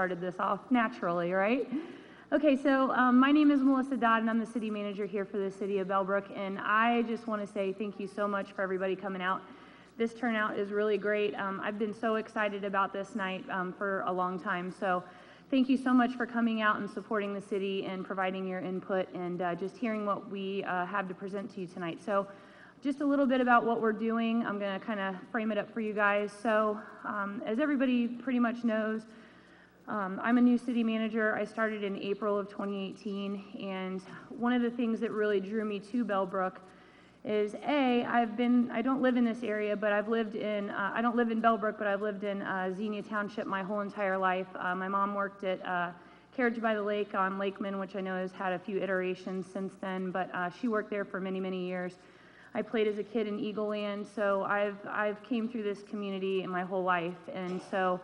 started this off naturally, right? Okay, so my name is Melissa Dodd, and I'm the city manager here for the city of Bellbrook, and I just want to say thank you so much for everybody coming out. This turnout is really great. I've been so excited about this night for a long time, so thank you so much for coming out and supporting the city and providing your input and just hearing what we have to present to you tonight. So just a little bit about what we're doing. I'm going to kind of frame it up for you guys. So as everybody pretty much knows, I'm a new city manager. I started in April of 2018, and one of the things that really drew me to Bellbrook is I don't live in this area, but I don't live in Bellbrook, but I've lived in Xenia Township my whole entire life. My mom worked at Carriage by the Lake on Lakeman, which I know has had a few iterations since then, but she worked there for many, many years. I played as a kid in Eagle Land, so I've came through this community in my whole life, and so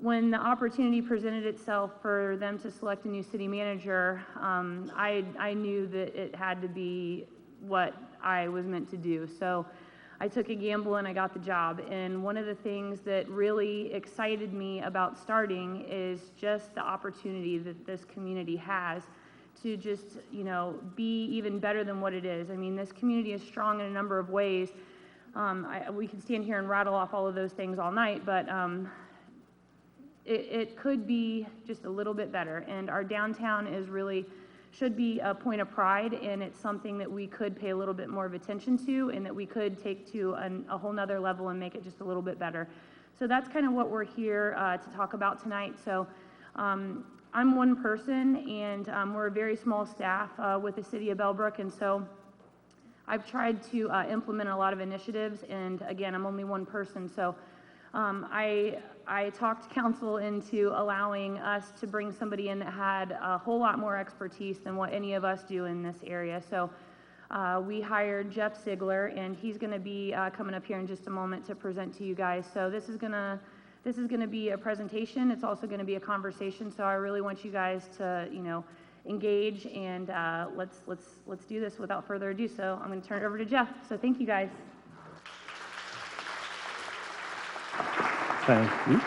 when the opportunity presented itself for them to select a new city manager, I knew that it had to be what I was meant to do. So I took a gamble and I got the job. And one of the things that really excited me about starting is just the opportunity that this community has to just, be even better than what it is. I mean, this community is strong in a number of ways. We can stand here and rattle off all of those things all night, but it could be just a little bit better. And our downtown should be a point of pride, and it's something that we could pay a little bit more of attention to and that we could take to a whole nother level and make it just a little bit better. So that's kind of what we're here to talk about tonight. So I'm one person, and we're a very small staff with the city of Bellbrook, and so I've tried to implement a lot of initiatives, and again, I'm only one person, so I talked council into allowing us to bring somebody in that had a whole lot more expertise than what any of us do in this area. So we hired Jeff Seigler, and he's going to be coming up here in just a moment to present to you guys. So this is going to be a presentation. It's also going to be a conversation. So I really want you guys to engage, and let's do this without further ado. So I'm going to turn it over to Jeff. So thank you guys. Thank you.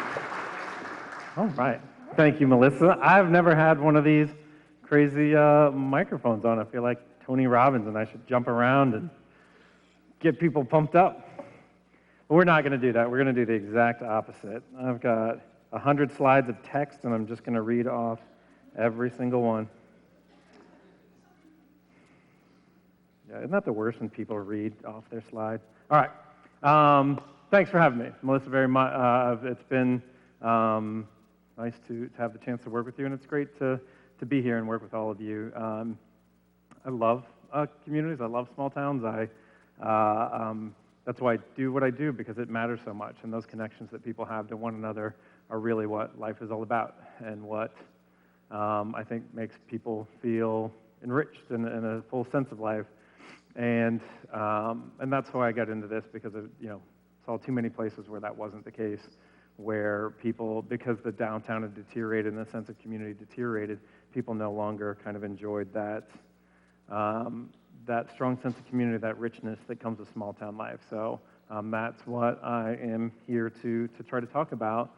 All right. Thank you, Melissa. I've never had one of these crazy microphones on. I feel like Tony Robbins, and I should jump around and get people pumped up. But we're not going to do that. We're going to do the exact opposite. I've got 100 slides of text, and I'm just going to read off every single one. Yeah, isn't that the worst when people read off their slide? All right. Thanks for having me, Melissa, very much. It's been nice to have the chance to work with you, and it's great to be here and work with all of you. I love communities. I love small towns. That's why I do what I do, because it matters so much, and those connections that people have to one another are really what life is all about, and what I think makes people feel enriched in a full sense of life. And that's why I got into this, because of, saw too many places where that wasn't the case, where people, because the downtown had deteriorated and the sense of community deteriorated, people no longer kind of enjoyed that strong sense of community, that richness that comes with small town life. So that's what I am here to try to talk about.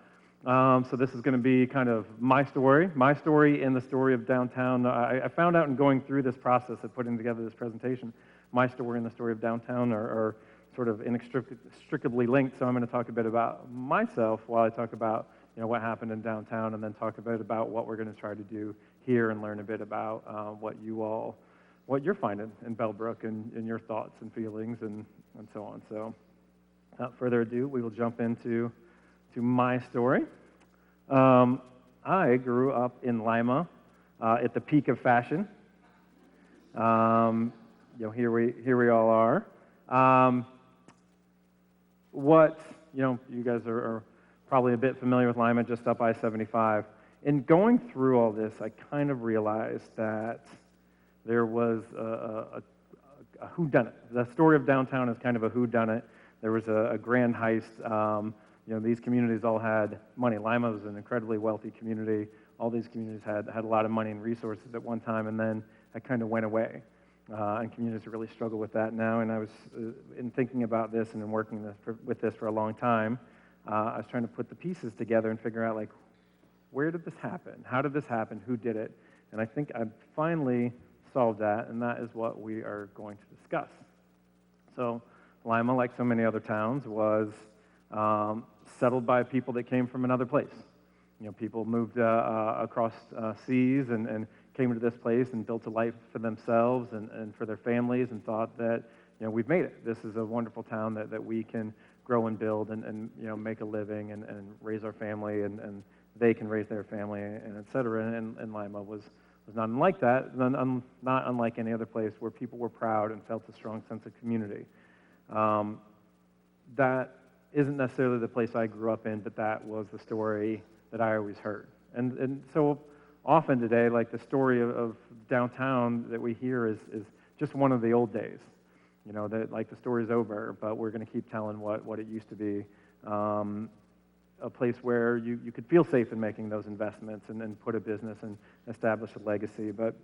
So this is going to be kind of my story and the story of downtown. I found out in going through this process of putting together this presentation, my story and the story of downtown are sort of inextricably linked. So I'm going to talk a bit about myself while I talk about what happened in downtown, and then talk a bit about what we're going to try to do here and learn a bit about what you're finding in Bellbrook and your thoughts and feelings and so on. So without further ado, we will jump into my story. I grew up in Lima at the peak of fashion. Here we all are. You guys are probably a bit familiar with Lima, just up I-75. In going through all this, I kind of realized that there was a whodunit. The story of downtown is kind of a whodunit. There was a grand heist. These communities all had money. Lima was an incredibly wealthy community. All these communities had a lot of money and resources at one time, and then it kind of went away. And communities really struggle with that now. And I was, in thinking about this and in working with this for a long time, I was trying to put the pieces together and figure out, where did this happen? How did this happen? Who did it? And I think I finally solved that, and that is what we are going to discuss. So Lima, like so many other towns, was settled by people that came from another place. People moved across seas and came to this place and built a life for themselves and for their families and thought that, we've made it. This is a wonderful town that we can grow and build and make a living and raise our family and they can raise their family and et cetera. And Lima was not unlike that, not unlike any other place where people were proud and felt a strong sense of community. That isn't necessarily the place I grew up in, but that was the story that I always heard. And so often today, like the story of downtown that we hear is just one of the old days. That like the story's over, but we're going to keep telling what it used to be. A place where you could feel safe in making those investments and put a business and establish a legacy. But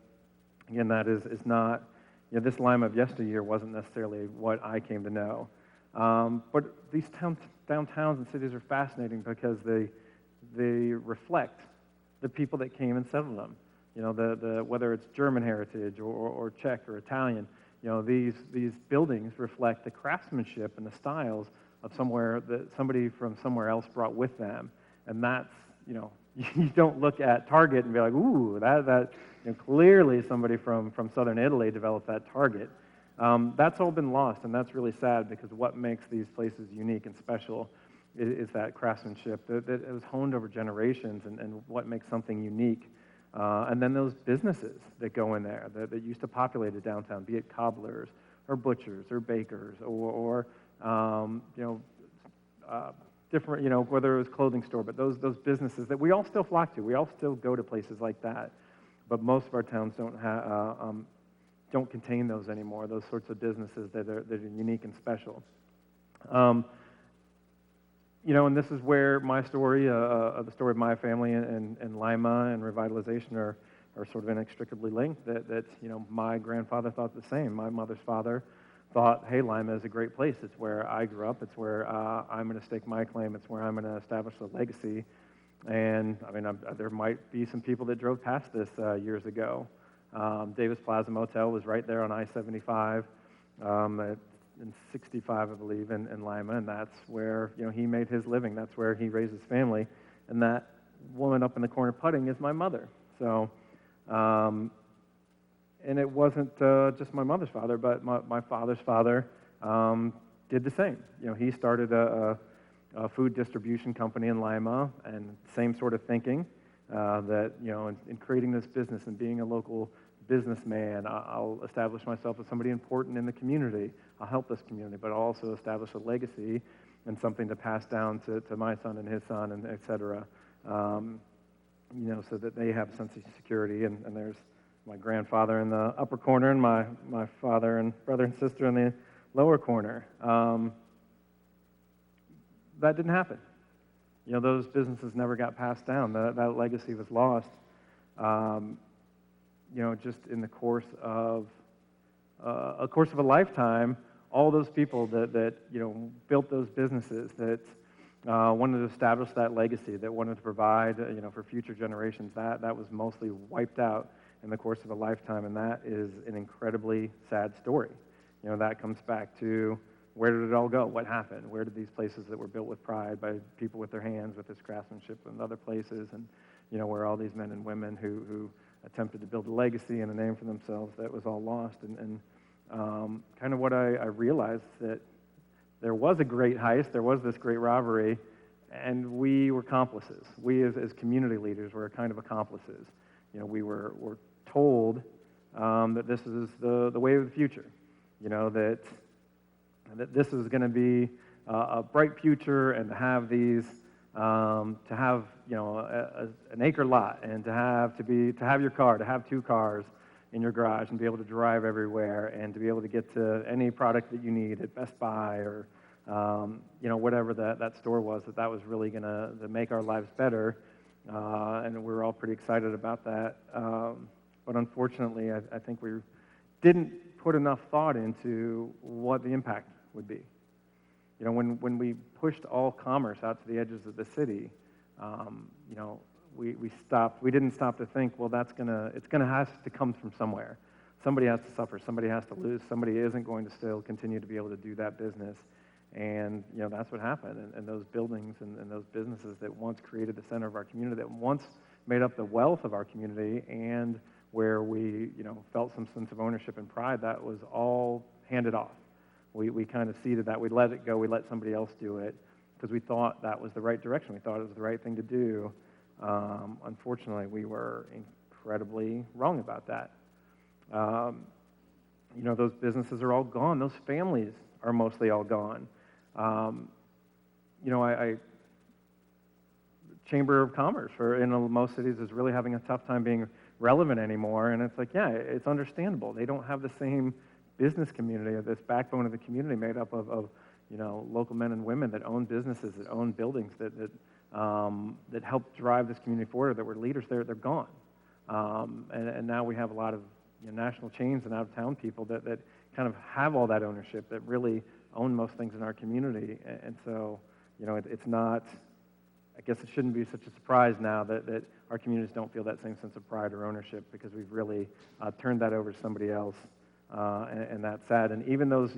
again, that is not, this Lima of yesteryear wasn't necessarily what I came to know. But these downtowns and cities are fascinating because they reflect the people that came and settled them. Whether it's German heritage or Czech or Italian, these buildings reflect the craftsmanship and the styles of somewhere that somebody from somewhere else brought with them. And that's, you don't look at Target and be like, ooh, that clearly somebody from southern Italy developed that Target. That's all been lost, and that's really sad because what makes these places unique and special is that craftsmanship that it was honed over generations and what makes something unique. And then those businesses that go in there that used to populate a downtown, be it cobblers or butchers or bakers or different, whether it was clothing store, but those businesses that we all still flock to. We all still go to places like that, but most of our towns don't contain those anymore. Those sorts of businesses that are unique and special. And this is where my story, the story of my family and Lima and Revitalization are sort of inextricably linked. That my grandfather thought the same. My mother's father thought, hey, Lima is a great place. It's where I grew up. It's where I'm going to stake my claim. It's where I'm going to establish a legacy. And I mean, there might be some people that drove past this years ago. Davis Plaza Motel was right there on I-75 in 65, I believe, in Lima, and that's where he made his living. That's where he raised his family. And that woman up in the corner putting is my mother. So. And it wasn't just my mother's father, but my father's father did the same. He started a food distribution company in Lima, and same sort of thinking that in creating this business and being a local businessman, I'll establish myself as somebody important in the community. I'll help this community, but I'll also establish a legacy and something to pass down to my son and his son, and et cetera. So that they have a sense of security, and there's my grandfather in the upper corner and my father and brother and sister in the lower corner. That didn't happen. Those businesses never got passed down. That legacy was lost. Just in the course of a lifetime, all those people that built those businesses that wanted to establish that legacy, that wanted to provide for future generations, that was mostly wiped out in the course of a lifetime, and that is an incredibly sad story. That comes back to where did it all go? What happened? Where did these places that were built with pride by people with their hands, with this craftsmanship, and other places, and where all these men and women who attempted to build a legacy and a name for themselves, that was all lost. And kind of what I realized that there was a great heist, there was this great robbery, and we were accomplices. We as community leaders were kind of accomplices. We were told that this is the way of the future. That this is going to be a bright future, and to have these, an acre lot, and to have your car, to have 2 cars in your garage, and be able to drive everywhere, and to be able to get to any product that you need at Best Buy or whatever that store was, that was really going to make our lives better. And we were all pretty excited about that. But unfortunately, I think we didn't put enough thought into what the impact would be. When we pushed all commerce out to the edges of the city, we didn't stop to think, well, it's gonna have to come from somewhere. Somebody has to suffer, somebody has to lose, somebody isn't going to still continue to be able to do that business. And, that's what happened. And those buildings and those businesses that once created the center of our community, that once made up the wealth of our community, and where we, felt some sense of ownership and pride, that was all handed off. We kind of ceded that. We let it go. We let somebody else do it because we thought that was the right direction. We thought it was the right thing to do. Unfortunately, we were incredibly wrong about that. Those businesses are all gone. Those families are mostly all gone. Chamber of Commerce in most cities is really having a tough time being relevant anymore. And it's like, yeah, it's understandable. They don't have the same business community, this backbone of the community made up of local men and women that own businesses, that own buildings, that help drive this community forward, that were leaders there. They're gone. And now we have a lot of national chains and out-of-town people that kind of have all that ownership, that really own most things in our community. And so, it's not, I guess it shouldn't be such a surprise now that our communities don't feel that same sense of pride or ownership, because we've really turned that over to somebody else, and that's sad. And even those,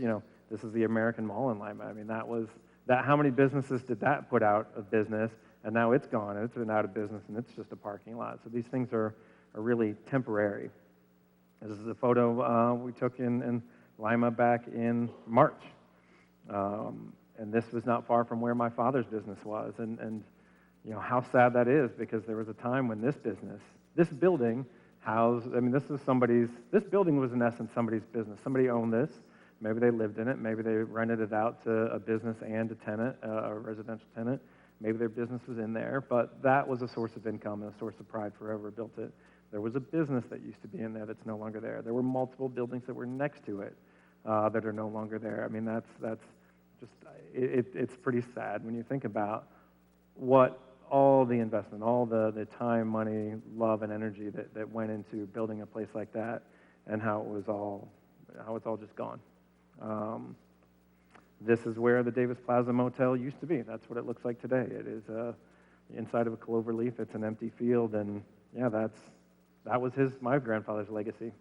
this is the American Mall in Lima. I mean, how many businesses did that put out of business? And now it's gone, and it's been out of business, and it's just a parking lot. So these things are really temporary. This is a photo we took in Lima back in March. And this was not far from where my father's business was. And how sad that is, because there was a time when this building this building was in essence somebody's business. Somebody owned this. Maybe they lived in it. Maybe they rented it out to a business and a tenant, a residential tenant. Maybe their business was in there, but that was a source of income and a source of pride for whoever built it. There was a business that used to be in there that's no longer there. There were multiple buildings that were next to it that are no longer there. I mean, that's just, it's pretty sad when you think about what all the investment, all the time, money, love, and energy that went into building a place like that, and how it's all just gone. This is where the Davis Plaza Motel used to be. That's what it looks like today. It is inside of a clover leaf. It's an empty field, and yeah, that was my grandfather's legacy.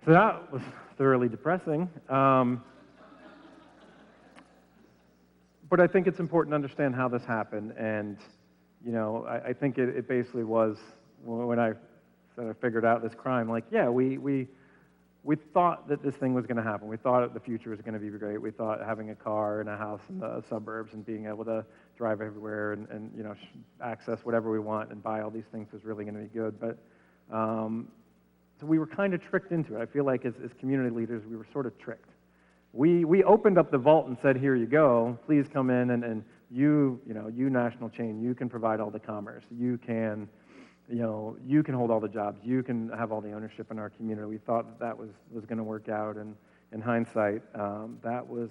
So that was thoroughly depressing. But I think it's important to understand how this happened. And, I think it basically was, when I sort of figured out this crime, like, yeah, we thought that this thing was going to happen. We thought the future was going to be great. We thought having a car and a house in the suburbs and being able to drive everywhere and access whatever we want and buy all these things was really going to be good. But so we were kind of tricked into it. I feel like as community leaders, we were sort of tricked. We opened up the vault and said, here you go, please come in, and you national chain, you can provide all the commerce. You can hold all the jobs. You can have all the ownership in our community. We thought that was going to work out, and in hindsight, that was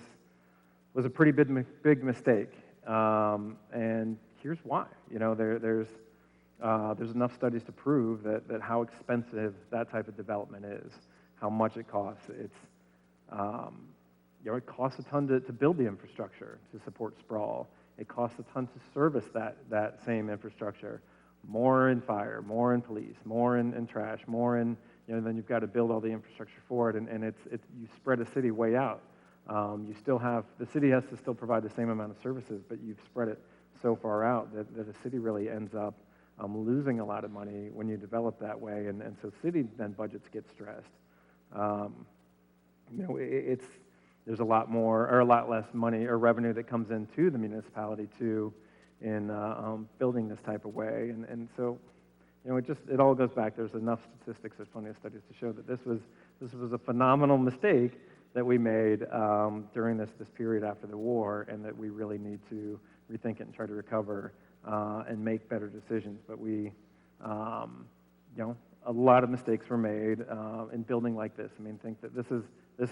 a pretty big mistake. And here's why. There's enough studies to prove that how expensive that type of development is, how much it costs. It costs a ton to build the infrastructure to support sprawl. It costs a ton to service that same infrastructure. More in fire, more in police, more in trash, more in, then you've got to build all the infrastructure for it, and you spread a city way out. The city has to still provide the same amount of services, but you've spread it so far out that the city really ends up losing a lot of money when you develop that way, and so city then budgets get stressed. There's a lot less money or revenue that comes into the municipality too in building this type of way, and so it all goes back. There's enough statistics, there's plenty of studies to show that this was a phenomenal mistake that we made during this period after the war, and that we really need to rethink it and try to recover and make better decisions. But a lot of mistakes were made in building like this. I mean, think that this is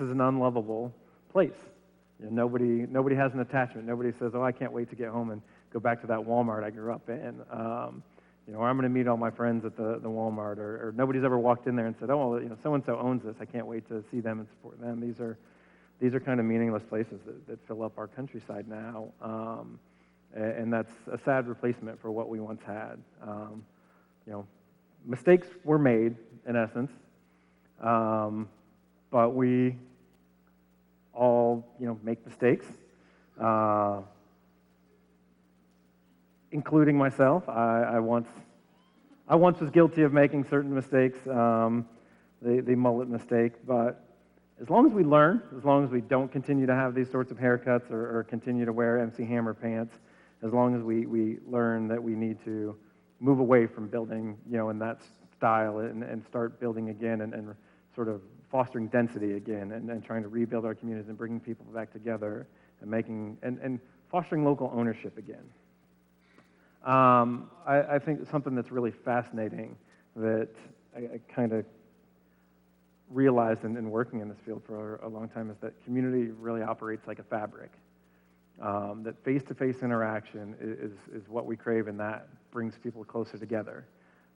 an unlovable place. Nobody has an attachment. Nobody says, "Oh, I can't wait to get home and go back to that Walmart I grew up in." Or I'm going to meet all my friends at the Walmart, or nobody's ever walked in there and said, "Oh, well, so-and-so owns this. I can't wait to see them and support them." These are kind of meaningless places that fill up our countryside now. and that's a sad replacement for what we once had. You know, mistakes were made, in essence, but we all, make mistakes, including myself. I once was guilty of making certain mistakes, the mullet mistake, but as long as we learn, as long as we don't continue to have these sorts of haircuts or continue to wear MC Hammer pants, as long as we learn that we need to move away from building, in that style and start building again and sort of fostering density again and trying to rebuild our communities and bringing people back together and making and fostering local ownership again. I think something that's really fascinating that I kind of realized in working in this field for a long time is that community really operates like a fabric. That face-to-face interaction is what we crave, and that brings people closer together.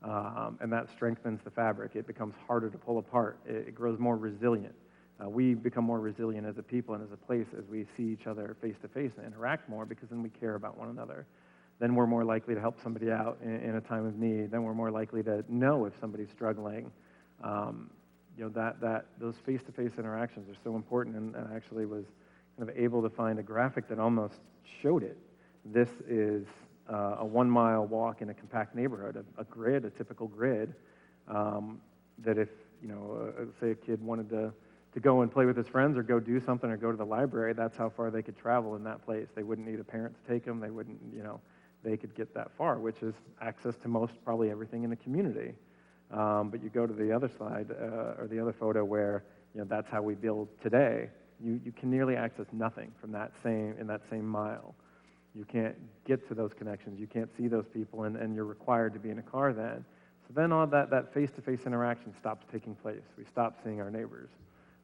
And that strengthens the fabric. It becomes harder to pull apart. It grows more resilient. We become more resilient as a people and as a place as we see each other face-to-face and interact more, because then we care about one another. Then we're more likely to help somebody out in a time of need. Then we're more likely to know if somebody's struggling. Those face-to-face interactions are so important, and I actually was kind of able to find a graphic that almost showed it. This is a 1 mile walk in a compact neighborhood, a typical grid, that if, say a kid wanted to go and play with his friends or go do something or go to the library, that's how far they could travel in that place. They wouldn't need a parent to take them. They wouldn't, they could get that far, which is access to most, probably everything in the community. But you go to the other slide, or the other photo where, that's how we build today. You can nearly access nothing from that same mile. You can't get to those connections. You can't see those people, and you're required to be in a car then. So then all that face-to-face interaction stops taking place. We stop seeing our neighbors.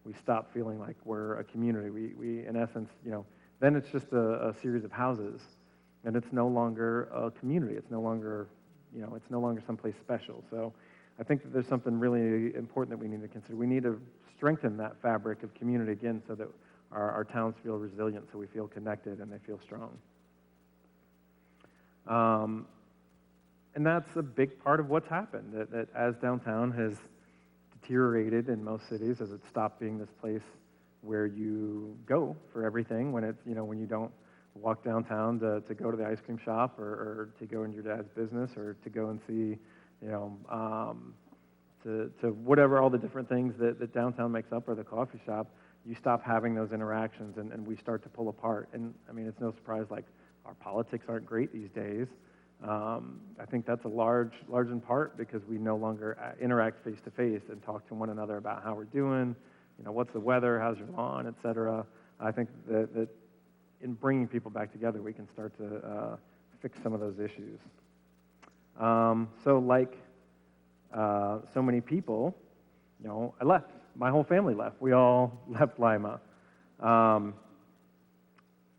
We stop feeling like we're a community. We in essence, then it's just a series of houses, and it's no longer a community. It's no longer, it's no longer someplace special. So I think that there's something really important that we need to consider. We need to strengthen that fabric of community again so that our towns feel resilient, so we feel connected and they feel strong. And that's a big part of what's happened, that as downtown has deteriorated in most cities, as it stopped being this place where you go for everything, when it's, when you don't walk downtown to go to the ice cream shop or to go in your dad's business or to go and see, to whatever, all the different things that downtown makes up, or the coffee shop, you stop having those interactions and we start to pull apart. And I mean, it's no surprise, like, our politics aren't great these days. I think that's a large in part because we no longer interact face to face and talk to one another about how we're doing, what's the weather, how's your lawn, et cetera. I think that in bringing people back together, we can start to fix some of those issues. So like so many people, I left. My whole family left. We all left Lima.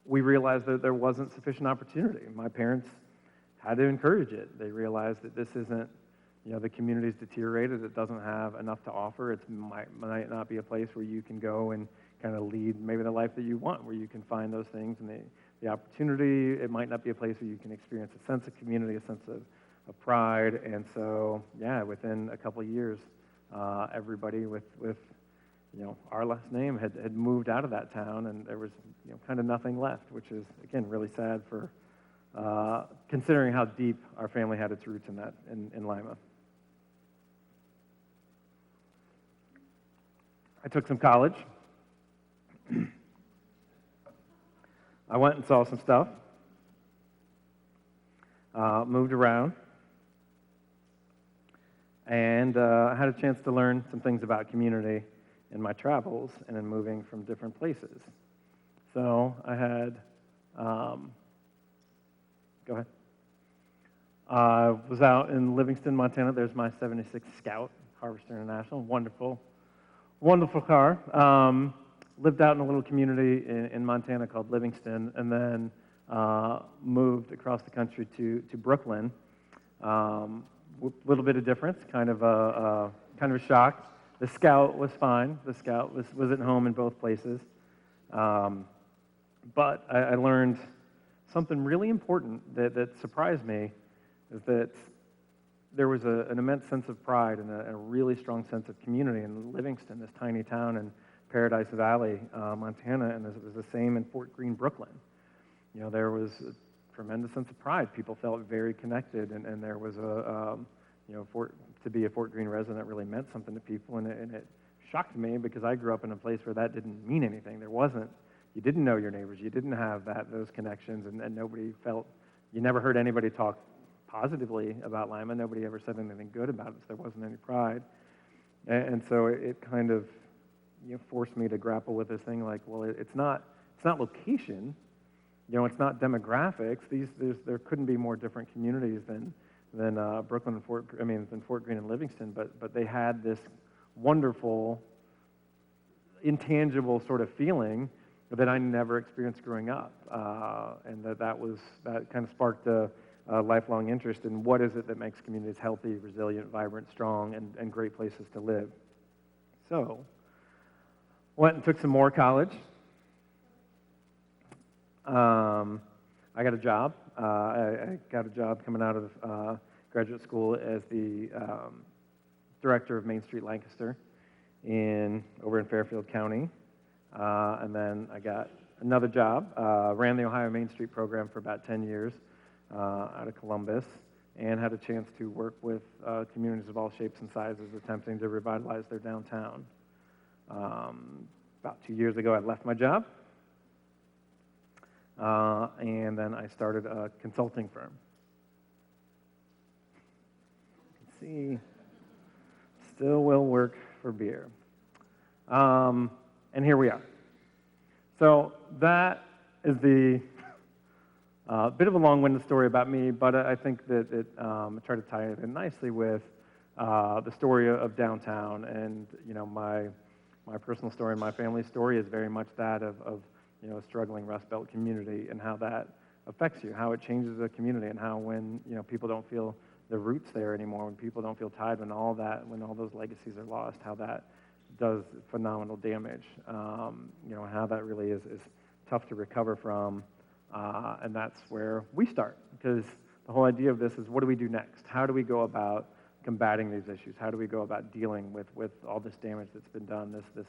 We realized that there wasn't sufficient opportunity. My parents had to encourage it. They realized that this isn't, the community's deteriorated. It doesn't have enough to offer. It might not be a place where you can go and kind of lead maybe the life that you want, where you can find those things and the opportunity. It might not be a place where you can experience a sense of community, a sense of pride. And so, yeah, within a couple of years, everybody with our last name had moved out of that town, and there was kind of nothing left, which is, again, really sad for considering how deep our family had its roots in Lima. I took some college. I went and saw some stuff, moved around, and I had a chance to learn some things about community in my travels and in moving from different places. So I had, go ahead. I was out in Livingston, Montana. There's my 76 Scout, Harvester International. Wonderful, wonderful car. Lived out in a little community in Montana called Livingston, and then moved across the country to Brooklyn. Little bit of difference, kind of a shock. The Scout was fine. The Scout was at home in both places. But I learned something really important that surprised me is that there was an immense sense of pride and a really strong sense of community in Livingston, this tiny town in Paradise Valley, Montana, and it was the same in Fort Greene, Brooklyn. You know, there was a tremendous sense of pride. People felt very connected, and there was to be a Fort Greene resident really meant something to people, and it shocked me because I grew up in a place where that didn't mean anything. You didn't know your neighbors, you didn't have those connections, and nobody felt, you never heard anybody talk positively about Lima. Nobody ever said anything good about it, so there wasn't any pride. And so it kind of forced me to grapple with this thing like, well, it's not location, it's not demographics. There couldn't be more different communities than Brooklyn and than Fort Greene and Livingston, but they had this wonderful, intangible sort of feeling that I never experienced growing up, and that kind of sparked a lifelong interest in what is it that makes communities healthy, resilient, vibrant, strong, and great places to live. So, went and took some more college. I got a job. I got a job coming out of graduate school as the director of Main Street Lancaster over in Fairfield County. And then I got another job, ran the Ohio Main Street program for about 10 years out of Columbus, and had a chance to work with communities of all shapes and sizes attempting to revitalize their downtown. About 2 years ago, I left my job, and then I started a consulting firm. You can see, still will work for beer. And here we are. So that is the bit of a long-winded story about me, but I think that I try to tie it in nicely with the story of downtown. And my personal story and my family's story is very much that of a struggling Rust Belt community, and how that affects you, how it changes the community, and how when people don't feel the roots there anymore, when people don't feel tied, when all those legacies are lost, how that does phenomenal damage. How that really is tough to recover from, and that's where we start, because the whole idea of this is, what do we do next? How do we go about combating these issues? How do we go about dealing with all this damage that's been done, this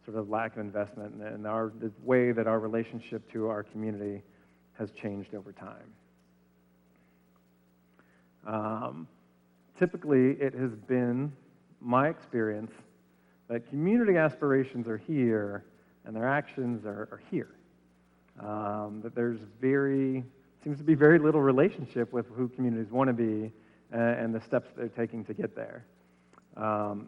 sort of lack of investment, and the way that our relationship to our community has changed over time? Typically, it has been my experience that community aspirations are here and their actions are here. That there's seems to be very little relationship with who communities want to be and the steps they're taking to get there. I've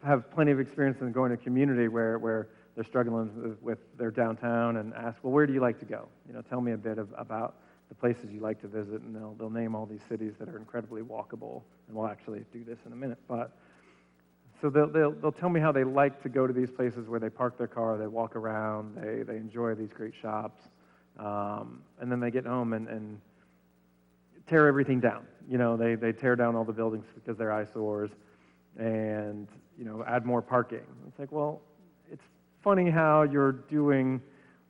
have plenty of experience in going to a community where they're struggling with their downtown, and ask, well, where do you like to go? Tell me a bit about the places you like to visit, and they'll name all these cities that are incredibly walkable, and we'll actually do this in a minute. But so they'll tell me how they like to go to these places where they park their car, they walk around, they enjoy these great shops, and then they get home and tear everything down. They tear down all the buildings because they're eyesores, and add more parking. It's like, well, it's funny how you're doing.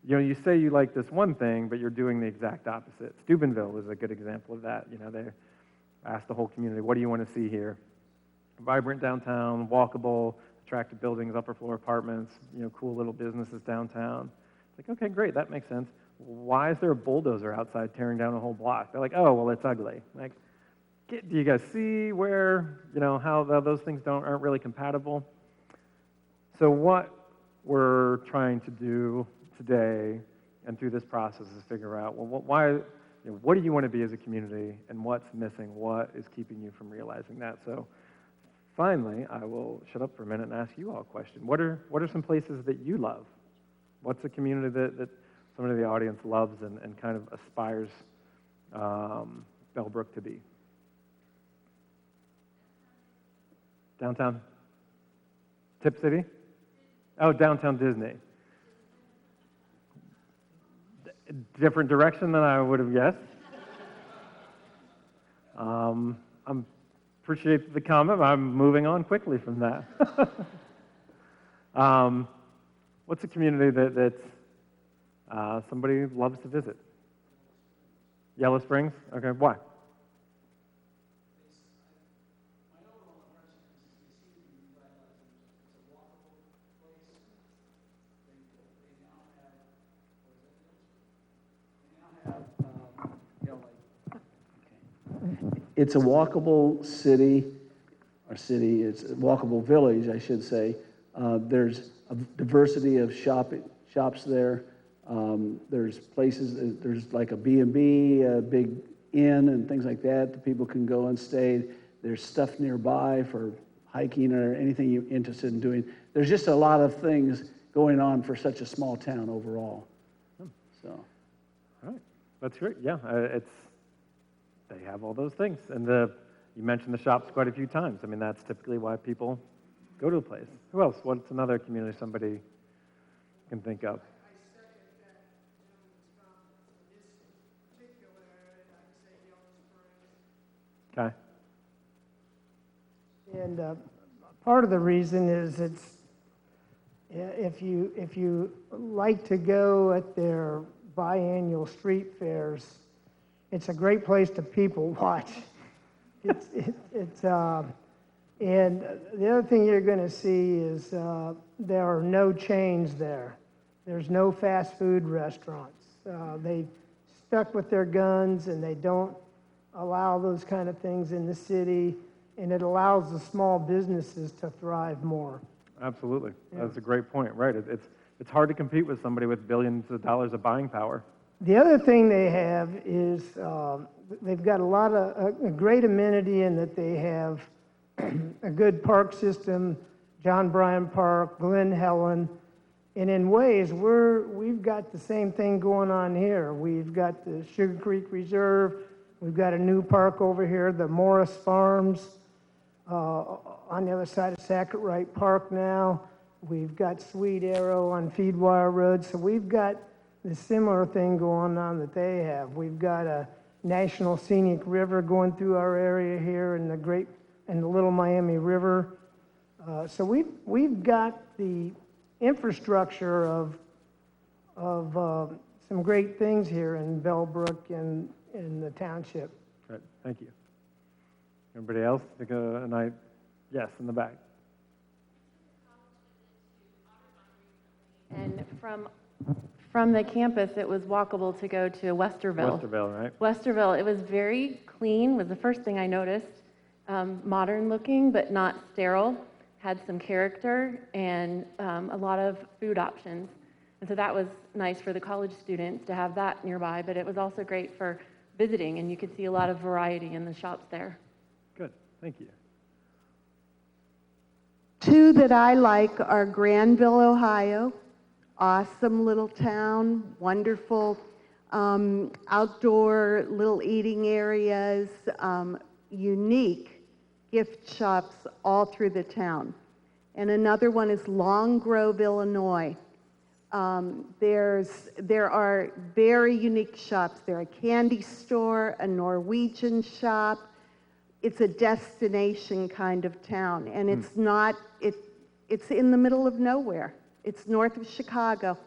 You say you like this one thing, but you're doing the exact opposite. Steubenville is a good example of that. They asked the whole community, what do you want to see here? Vibrant downtown, walkable, attractive buildings, upper floor apartments, cool little businesses downtown. It's like, okay, great, that makes sense. Why is there a bulldozer outside tearing down a whole block? They're like, oh, well, it's ugly. Like, do you guys see where, how those things aren't really compatible? So what we're trying to do today and through this process is figure out, well, what do you want to be as a community, and what's missing? What is keeping you from realizing that? So finally, I will shut up for a minute and ask you all a question. What are some places that you love? What's a community that somebody in the audience loves and kind of aspires Bellbrook to be? Downtown? Tip City? Oh, downtown Disney. Different direction than I would have guessed. I appreciate the comment. I'm moving on quickly from that. Well, What's a community that somebody loves to visit? Yellow Springs? Okay, why? It's a walkable city, it's a walkable village, I should say. There's a diversity of shops there. There's places, there's like a B&B, a big inn and things like that people can go and stay. There's stuff nearby for hiking or anything you're interested in doing. There's just a lot of things going on for such a small town overall. So. All right, that's great. Yeah, they have all those things. And you mentioned the shops quite a few times. I mean, that's typically why people go to a place. Who else? What's another community somebody can think of? I second that gentleman's comments. In this particular area, I'd say Yellow Springs. Okay. And part of the reason is if you like to go at their biannual street fairs, it's a great place to people watch. And the other thing you're going to see is there are no chains there. There's no fast food restaurants. They stuck with their guns, and they don't allow those kind of things in the city, and it allows the small businesses to thrive more. Absolutely. Yeah. That's a great point, right? It's hard to compete with somebody with billions of dollars of buying power. The other thing they have is they've got a great amenity in that they have a good park system, John Bryan Park, Glen Helen, and in ways we've got the same thing going on here. We've got the Sugar Creek Reserve, we've got a new park over here, the Morris Farms, on the other side of Sackett-Wright Park now. We've got Sweet Arrow on Feedwire Road, so we've got the similar thing going on that they have. We've got a national scenic river going through our area here, and the Little Miami River. So we've got the infrastructure of some great things here in Bellbrook and in the township. Right. Thank you. Everybody else? Yes, in the back. And from the campus, it was walkable to go to Westerville. Westerville, right? Westerville, it was very clean, was the first thing I noticed. Modern looking, but not sterile. Had some character and a lot of food options. And so that was nice for the college students to have that nearby, but it was also great for visiting, and you could see a lot of variety in the shops there. Good, thank you. Two that I like are Granville, Ohio. Awesome little town, wonderful outdoor little eating areas, unique gift shops all through the town. And another one is Long Grove, Illinois. There are very unique shops. There a candy store, a Norwegian shop. It's a destination kind of town, and it's not, it's in the middle of nowhere. It's north of Chicago,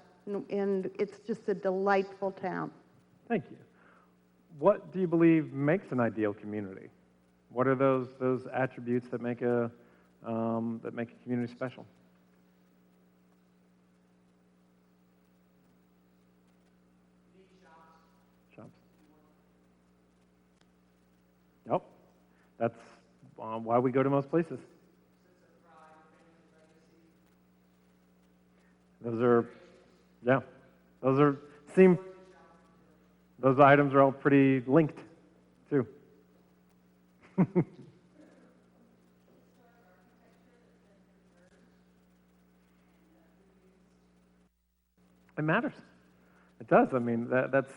and it's just a delightful town. Thank you. What do you believe makes an ideal community? What are those attributes that make a community special? Shops. Yep. That's why we go to most places. Those items are all pretty linked, too. It matters. It does. I mean, that's.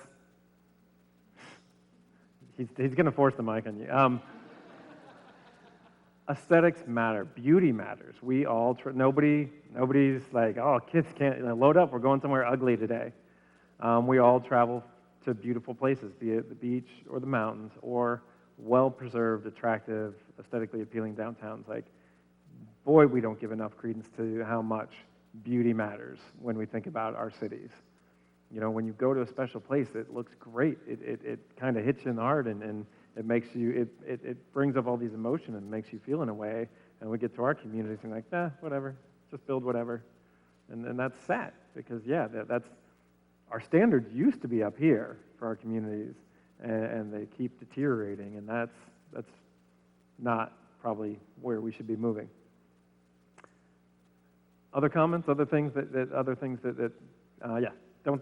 He's going to force the mic on you. Aesthetics matter. Beauty matters. We all. Nobody's like, oh, kids can't load up. We're going somewhere ugly today. We all travel to beautiful places, be it the beach or the mountains or well-preserved, attractive, aesthetically appealing downtowns. Like, boy, we don't give enough credence to how much beauty matters when we think about our cities. You know, when you go to a special place, it looks great. It kind of hits you in the heart, and it makes you, it brings up all these emotions and makes you feel in a way. And we get to our communities and like, whatever, just build whatever. And that's sad because, yeah, that's, our standards used to be up here for our communities, and they keep deteriorating, and that's not probably where we should be moving. Other comments, other things that yeah,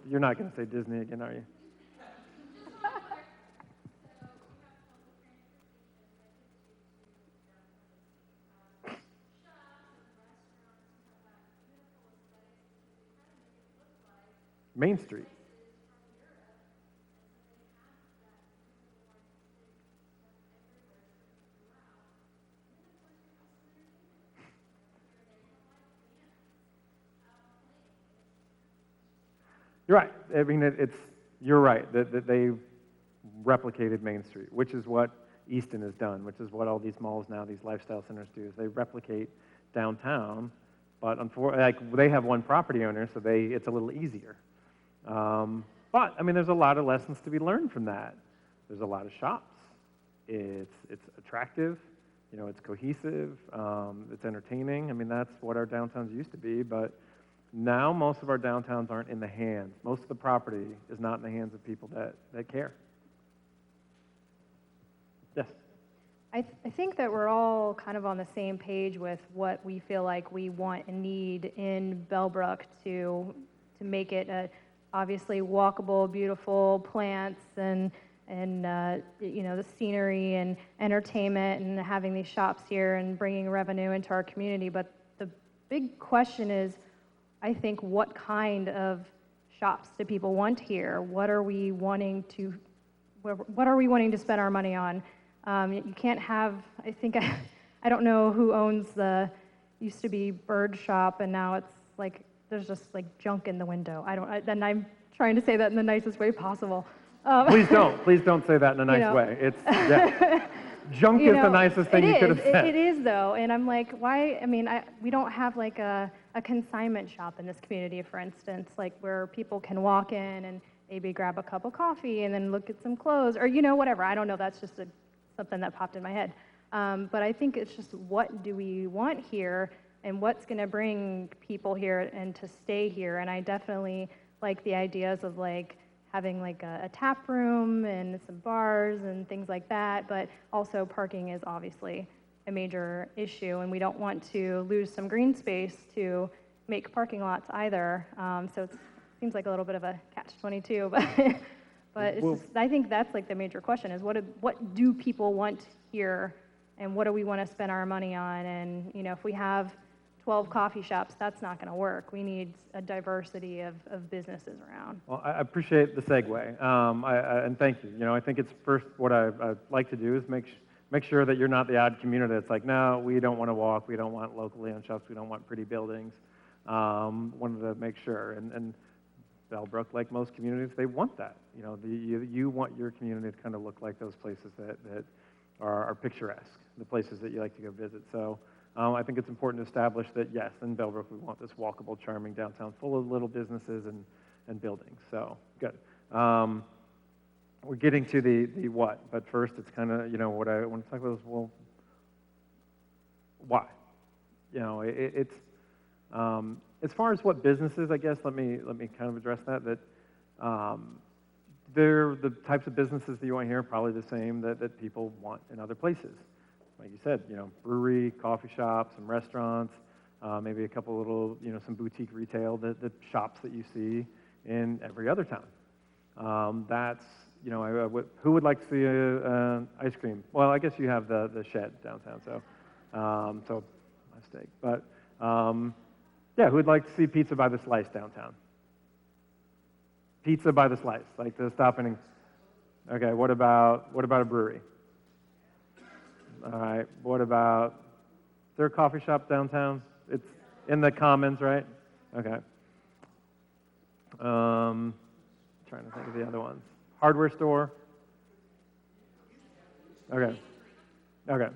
you're not going to say Disney again, are you? Main Street. You're right. I mean, you're right that they replicated Main Street, which is what Easton has done, which is what all these malls now, these lifestyle centers do, is they replicate downtown, but like they have one property owner, so it's a little easier. But I mean, there's a lot of lessons to be learned from that. There's a lot of shops. It's attractive. You know, it's cohesive. It's entertaining. I mean, that's what our downtowns used to be. But now most of our downtowns aren't in the hands. Most of the property is not in the hands of people that care. Yes. I think that we're all kind of on the same page with what we feel like we want and need in Bellbrook to make it a obviously walkable, beautiful plants and you know, the scenery and entertainment and having these shops here and bringing revenue into our community. But the big question is, I think, what kind of shops do people want here? What are we wanting to spend our money on? You can't have, I think, I don't know who owns used to be Bird Shop, and now it's like, there's just like junk in the window. And I'm trying to say that in the nicest way possible. Please don't say that in a nice way. It's, yeah. Junk is the nicest thing you could have said. It is, though, and I'm like, why? I mean, we don't have like a consignment shop in this community, for instance, like where people can walk in and maybe grab a cup of coffee and then look at some clothes, or, you know, whatever. I don't know, that's just something that popped in my head. But I think it's just, what do we want here, and what's going to bring people here and to stay here? And I definitely like the ideas of like having like a tap room and some bars and things like that, but also parking is obviously a major issue, and we don't want to lose some green space to make parking lots either. So it seems like a little bit of a catch-22, but it's just, I think that's like the major question is, what do people want here, and what do we want to spend our money on? And, you know, if we have 12 coffee shops, that's not going to work. We need a diversity of businesses around. Well, I appreciate the segue, and thank you. You know, I think it's first, what I'd like to do is make sure that you're not the odd community that's like, no, we don't want to walk, we don't want locally owned shops, we don't want pretty buildings. Wanted to make sure, and Bellbrook, like most communities, they want that. You know, you want your community to kind of look like those places that are picturesque, the places that you like to go visit. So I think it's important to establish that, yes, in Bellbrook, we want this walkable, charming downtown full of little businesses and buildings. So, good. We're getting to the what, but first it's kind of, you know, what I want to talk about is, well, why? You know, it's as far as what businesses, I guess, let me kind of address that they're the types of businesses that you want here are probably the same that people want in other places. Like you said, you know, brewery, coffee shops, some restaurants, maybe a couple little, you know, some boutique retail, the shops that you see in every other town. That's, you know, who would like to see ice cream? Well, I guess you have the Shed downtown, so my mistake. But yeah, who would like to see pizza by the slice downtown? Pizza by the slice, like the stopping. Okay, what about a brewery? All right, what about, is there a coffee shop downtown? It's in the Commons, right? Okay. Trying to think of the other ones. Hardware store? Okay. Okay.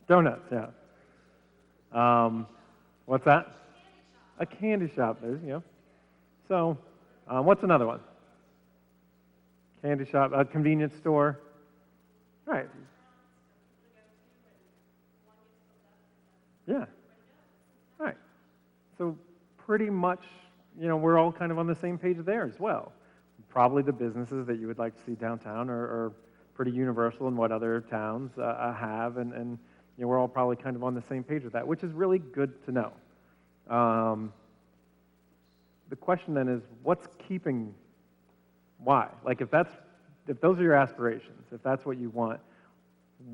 Donuts, yeah. What's that? A candy shop, So, what's another one? Candy shop, a convenience store. Right. Yeah. Right. So pretty much, we're all kind of on the same page there as well. Probably the businesses that you would like to see downtown are pretty universal in what other towns have, and we're all probably kind of on the same page with that, which is really good to know. The question then is, what's keeping? Why? Like if those are your aspirations, if that's what you want,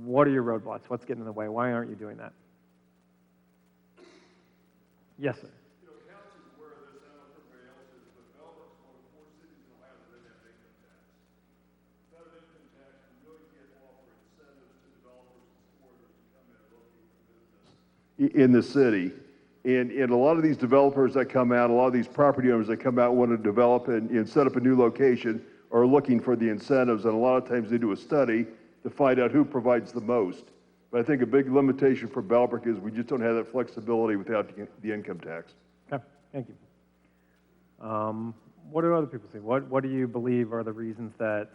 what are your roadblocks? What's getting in the way? Why aren't you doing that? Yes, sir. Council's aware of this, I don't know if everybody else is, but Bellbrook's one of 4 cities in Ohio that doesn't have income tax. Without an income tax, we really can't offer incentives to developers and supporters to come in and locate for business in the city. And a lot of these developers that come out, a lot of these property owners that come out and want to develop and set up a new location are looking for the incentives, and a lot of times they do a study to find out who provides the most. But I think a big limitation for Bellbrook is we just don't have that flexibility without the income tax. Okay, thank you. What do other people say? What do you believe are the reasons that,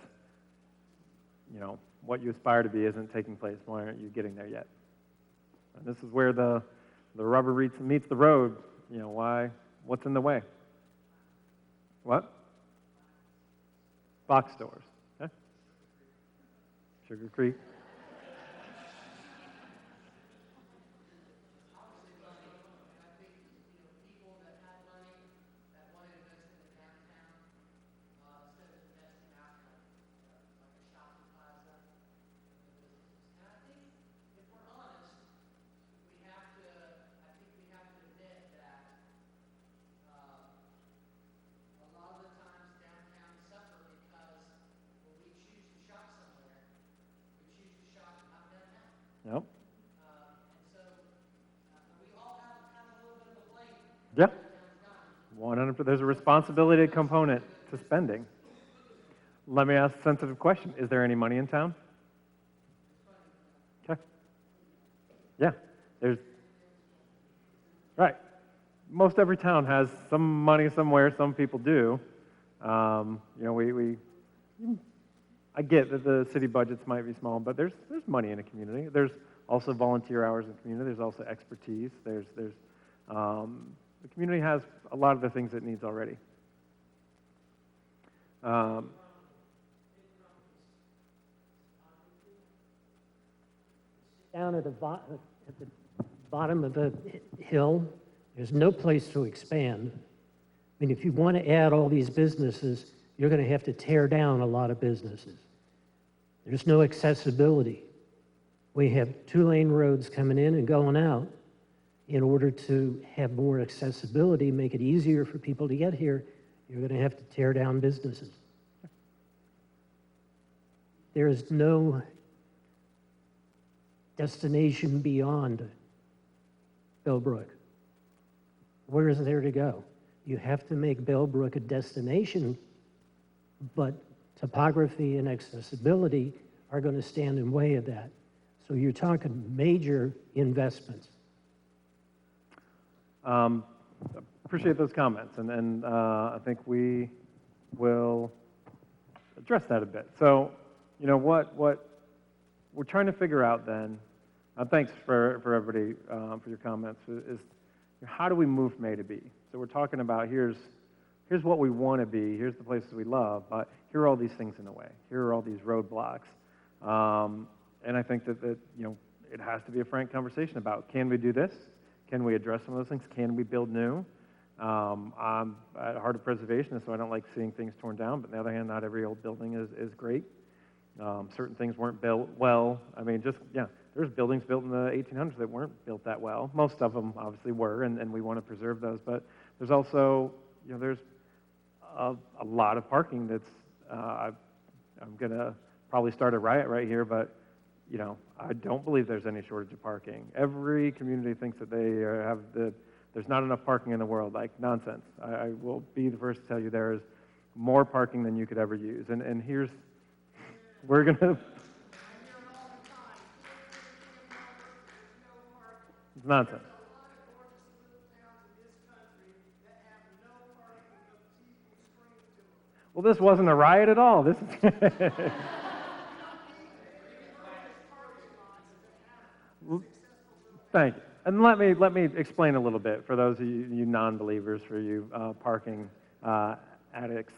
what you aspire to be isn't taking place? Why aren't you getting there yet? And this is where the rubber meets the road. What's in the way? What? Box stores. Okay. Sugar Creek. Yep. Yeah. 100%. There's a responsibility component to spending. Let me ask a sensitive question. Is there any money in town? Okay. Yeah. Right. Most every town has some money somewhere. Some people do. I get that the city budgets might be small, but there's money in a community. There's also volunteer hours in the community. There's also expertise. The community has a lot of the things it needs already. Down at the bottom of the hill, there's no place to expand. I mean, if you want to add all these businesses, you're going to have to tear down a lot of businesses. There's no accessibility. We have 2-lane roads coming in and going out. In order to have more accessibility, make it easier for people to get here, you're going to have to tear down businesses. There is no destination beyond Bellbrook. Where is there to go? You have to make Bellbrook a destination, but topography and accessibility are going to stand in the way of that. So you're talking major investments. Appreciate those comments, and I think we will address that a bit. So, what we're trying to figure out then, thanks for everybody for your comments, is how do we move from A to B? So we're talking about here's what we want to be, here's the places we love, but here are all these things in the way. Here are all these roadblocks. And I think that it has to be a frank conversation about, can we do this? Can we address some of those things? Can we build new? I'm at heart of preservationist, so I don't like seeing things torn down, but on the other hand, not every old building is great. Certain things weren't built well. I mean, there's buildings built in the 1800s that weren't built that well. Most of them obviously were, and we want to preserve those, but there's also, there's a lot of parking that's, I'm going to probably start a riot right here, but I don't believe there's any shortage of parking. Every community thinks that they there's not enough parking in the world. Like, nonsense. I will be the first to tell you there is more parking than you could ever use. And we're going to, it's nonsense. Well, this wasn't a riot at all. This is Thank you. And let me explain a little bit for those of you non-believers, for you parking addicts.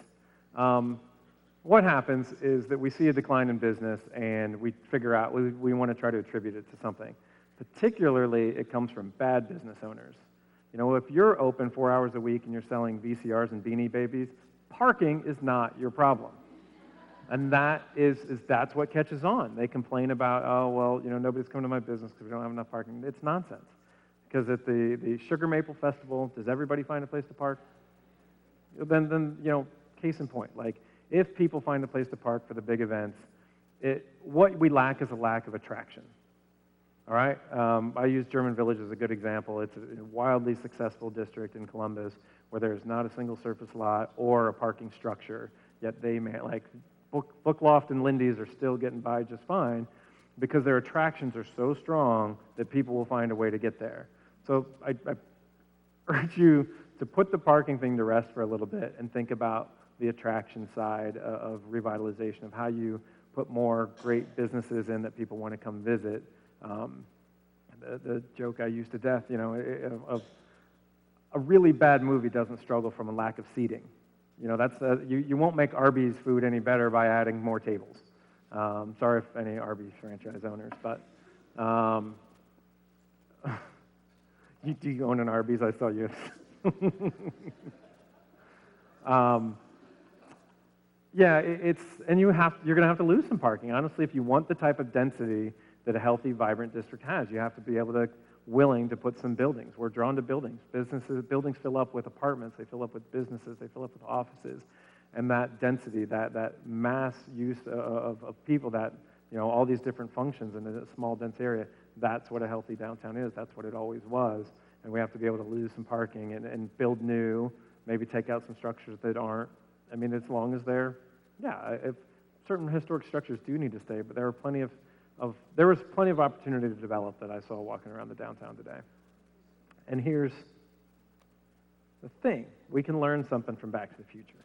What happens is that we see a decline in business and we figure out we want to try to attribute it to something. Particularly, it comes from bad business owners. You know, if you're open 4 hours a week and you're selling VCRs and Beanie Babies, parking is not your problem. And that's what catches on. They complain about, oh, well, you know, nobody's coming to my business because we don't have enough parking. It's nonsense. Because at the Sugar Maple Festival, does everybody find a place to park? Then you know, case in point, like, if people find a place to park for the big events, what we lack is a lack of attraction. All right? I use German Village as a good example. It's a wildly successful district in Columbus where there's not a single surface lot or a parking structure, yet they may, like, Bookloft and Lindy's are still getting by just fine because their attractions are so strong that people will find a way to get there. So I urge you to put the parking thing to rest for a little bit and think about the attraction side of revitalization, of how you put more great businesses in that people want to come visit. The joke I use to death, you know, of a really bad movie doesn't struggle from a lack of seating. You know, that's you won't make Arby's food any better by adding more tables. Sorry if any Arby's franchise owners, but do you own an Arby's? I saw you. Yeah, and you're going to have to lose some parking. Honestly, if you want the type of density that a healthy, vibrant district has, you have to be willing to put some buildings. We're drawn to buildings. Buildings fill up with apartments, they fill up with businesses, they fill up with offices. And that density, that mass use of people, that, you know, all these different functions in a small, dense area, that's what a healthy downtown is. That's what it always was. And we have to be able to lose some parking and build new, maybe take out some structures that aren't. I mean, as long as they're, yeah, if certain historic structures do need to stay, but there was plenty of opportunity to develop that I saw walking around the downtown today. And here's the thing. We can learn something from Back to the Future.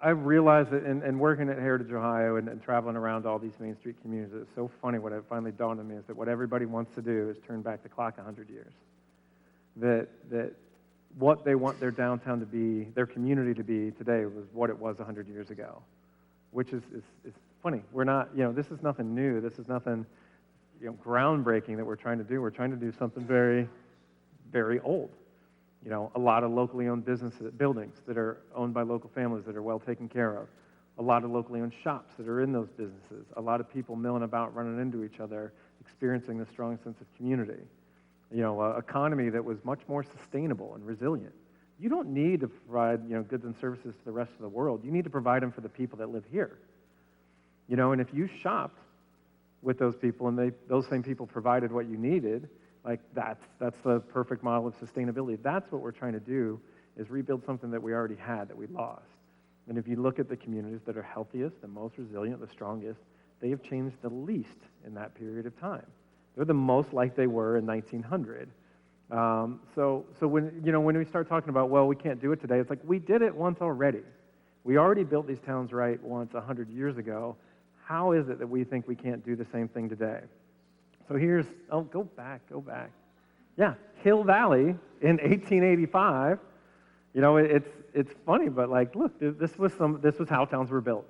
I realized that in working at Heritage Ohio and traveling around all these Main Street communities, it's so funny. What it finally dawned on me is that what everybody wants to do is turn back the clock 100 years. That what they want their downtown to be, their community to be today, was what it was 100 years ago, which is funny. We're not, you know, this is nothing new. This is nothing, you know, groundbreaking that we're trying to do. We're trying to do something very, very old. You know, a lot of locally owned buildings that are owned by local families that are well taken care of. A lot of locally owned shops that are in those businesses. A lot of people milling about, running into each other, experiencing the strong sense of community. You know, an economy that was much more sustainable and resilient. You don't need to provide, you know, goods and services to the rest of the world. You need to provide them for the people that live here. You know, and if you shopped with those people and those same people provided what you needed, like that's the perfect model of sustainability. That's what we're trying to do, is rebuild something that we already had, that we lost. And if you look at the communities that are healthiest, the most resilient, the strongest, they have changed the least in that period of time. They're the most like they were in 1900. So when we start talking about, well, we can't do it today, it's like, we did it once already. We already built these towns right once 100 years ago. How is it that we think we can't do the same thing today? So go back. Yeah, Hill Valley in 1885. You know, it's funny, but like, look, this was how towns were built.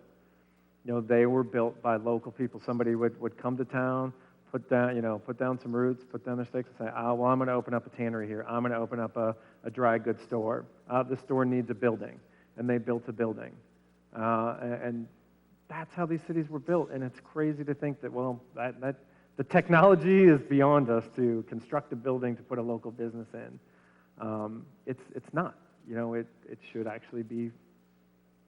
You know, they were built by local people. Somebody would come to town, put down some roots, put down their stakes, and say, well, I'm going to open up a tannery here. I'm going to open up a dry goods store. The store needs a building, and they built a building. And that's how these cities were built. And it's crazy to think that, well, that the technology is beyond us to construct a building to put a local business in. It's not. You know, it should actually be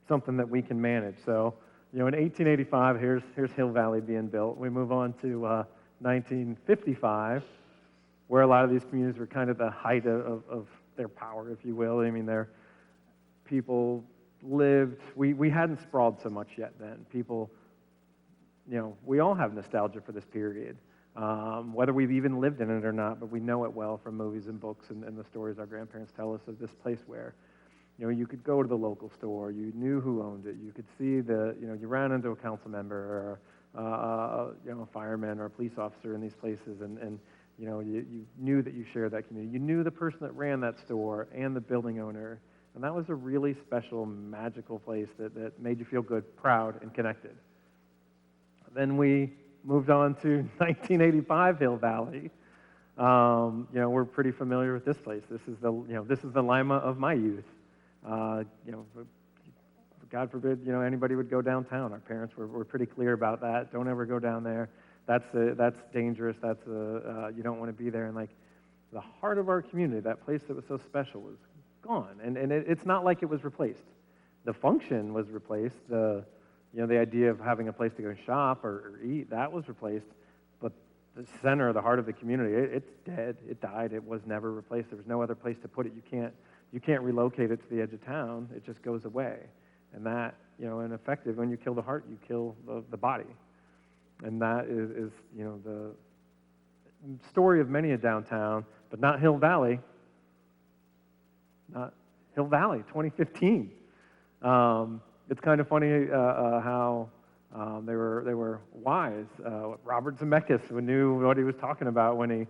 something that we can manage. So, you know, in 1885, here's Hill Valley being built. We move on to 1955, where a lot of these communities were kind of the height of their power, if you will. I mean, people lived, we hadn't sprawled so much yet then. People, you know, we all have nostalgia for this period, whether we've even lived in it or not, but we know it well from movies and books and the stories our grandparents tell us of this place where You know, you could go to the local store, you knew who owned it, you could see you ran into a council member or, a fireman or a police officer in these places, and you know, you knew that you shared that community. You knew the person that ran that store and the building owner, and that was a really special, magical place that made you feel good, proud, and connected. Then we moved on to 1985 Hill Valley. We're pretty familiar with this place. This is the Lima of my youth. God forbid, anybody would go downtown. Our parents were pretty clear about that. Don't ever go down there. That's dangerous. You don't want to be there. And like the heart of our community, that place that was so special, was gone. And it's not like it was replaced. The function was replaced. The idea of having a place to go shop or eat, that was replaced. But the center, the heart of the community, it's dead. It died. It was never replaced. There was no other place to put it. You can't relocate it to the edge of town. It just goes away. And that, ineffective, when you kill the heart, you kill the body. And that is the story of many a downtown, but not Hill Valley. Not Hill Valley, 2015. It's kind of funny how they were wise. Robert Zemeckis knew what he was talking about when he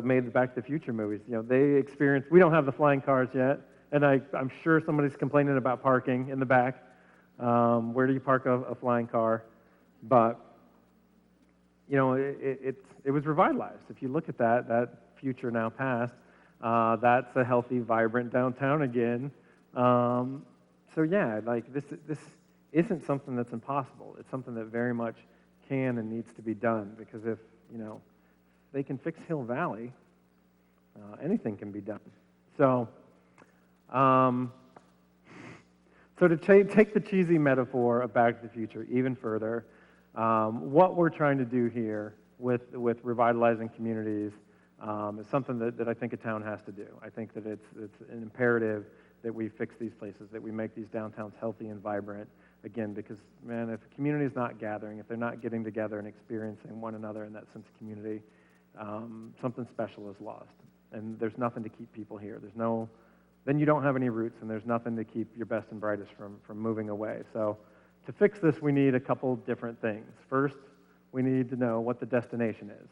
made the Back to the Future movies. They experienced. We don't have the flying cars yet, and I'm sure somebody's complaining about parking in the back. Where do you park a flying car? But it was revitalized. If you look at that future now past, that's a healthy, vibrant downtown again. So yeah, like this isn't something that's impossible. It's something that very much can and needs to be done, because if they can fix Hill Valley, anything can be done. So to take the cheesy metaphor of Back to the Future even further, what we're trying to do here with revitalizing communities is something that I think a town has to do. I think that it's an imperative that we fix these places, that we make these downtowns healthy and vibrant, again, because, man, if a community is not gathering, if they're not getting together and experiencing one another in that sense of community, something special is lost. And there's nothing to keep people here. Then you don't have any roots, and there's nothing to keep your best and brightest from moving away. So to fix this, we need a couple different things. First, we need to know what the destination is.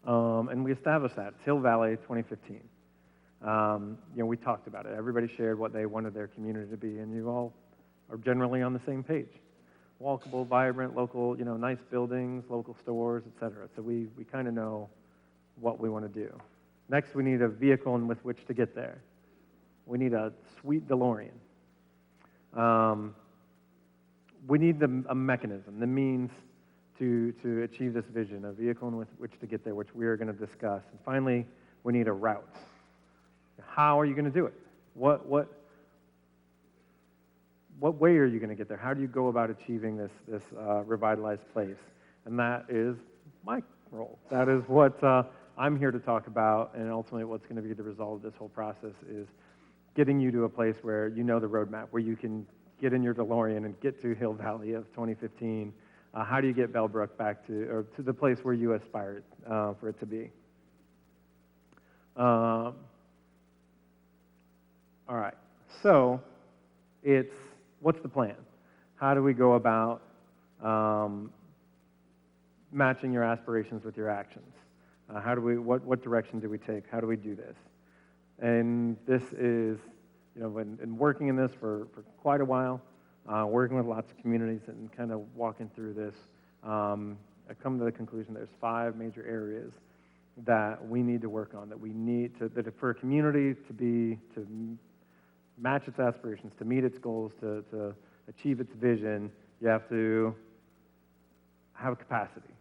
And we established that. It's Hill Valley 2015. We talked about it. Everybody shared what they wanted their community to be, and you all are generally on the same page. Walkable, vibrant, local, nice buildings, local stores, etc. So we kind of know what we want to do. Next, we need a vehicle with which to get there. We need a sweet DeLorean. We need a mechanism, the means to achieve this vision, a vehicle with which to get there, which we are going to discuss. And finally, we need a route. How are you going to do it? What way are you going to get there? How do you go about achieving this revitalized place? And that is my role. That is what I'm here to talk about, and ultimately what's going to be the result of this whole process is getting you to a place where you know the roadmap, where you can get in your DeLorean and get to Hill Valley of 2015. How do you get Bellbrook back to the place where you aspire for it to be? All right, so what's the plan? How do we go about matching your aspirations with your actions? What direction do we take? How do we do this? And this is, been working in this for quite a while, working with lots of communities and kind of walking through this. I've come to the conclusion there's 5 major areas that we need to work on, that for a community to match its aspirations, to meet its goals, to achieve its vision, you have to have capacity.